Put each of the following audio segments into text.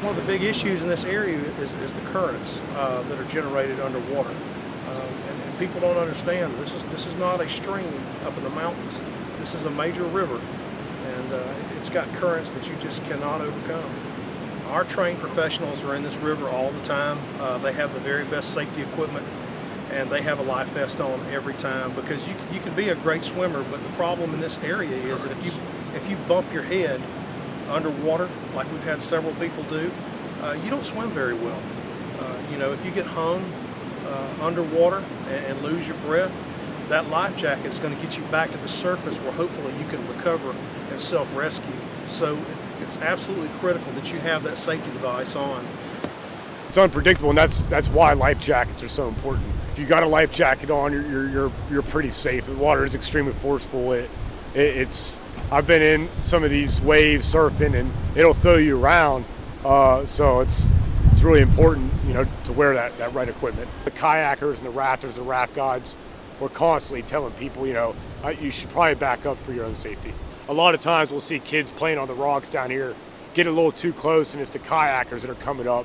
One of the big issues in this area is the currents that are generated underwater. And people don't understand this is not a stream up in the mountains. This is a major river, and it's got currents that you just cannot overcome. Our trained professionals are in this river all the time. They have the very best safety equipment, and they have a life vest on every time, because you can be a great swimmer, but the problem in this area is that if you bump your head underwater, like we've had several people do, you don't swim very well. If you get hung underwater and lose your breath, that life jacket is going to get you back to the surface where hopefully you can recover and self-rescue. So it's absolutely critical that you have that safety device on. It's unpredictable, and that's why life jackets are so important. If you got a life jacket on, you're pretty safe. The water is extremely forceful. I've been in some of these waves surfing, and it'll throw you around. So it's really important, to wear that right equipment. The kayakers and the rafters, the raft guides, we're constantly telling people, you should probably back up for your own safety. A lot of times we'll see kids playing on the rocks down here, get a little too close, and it's the kayakers that are coming up,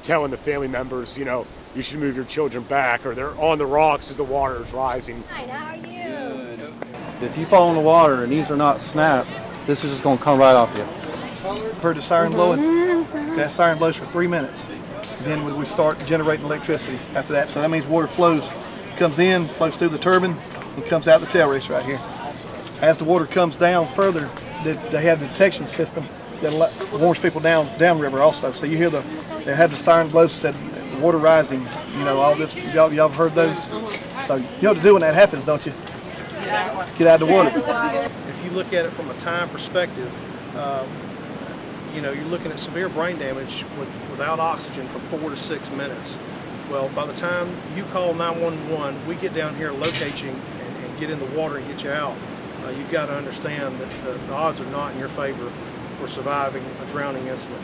telling the family members, you should move your children back, or they're on the rocks as the water is rising. Hi, how are you? Good. If you fall in the water and these are not snapped, this is just going to come right off you. I've heard the siren blowing. That siren blows for 3 minutes. Then we start generating electricity after that. So that means water flows, comes in, flows through the turbine, and comes out the tail race right here. As the water comes down further, they have the detection system that warns people downriver also. So you hear they have the siren blows, said water rising, all this. Y'all have heard those? So you know what to do when that happens, don't you? Get out of the water. If you look at it from a time perspective, you're looking at severe brain damage without oxygen for 4 to 6 minutes. Well, by the time you call 911, we get down here, locate you, and get in the water and get you out. You've got to understand that the odds are not in your favor for surviving a drowning incident.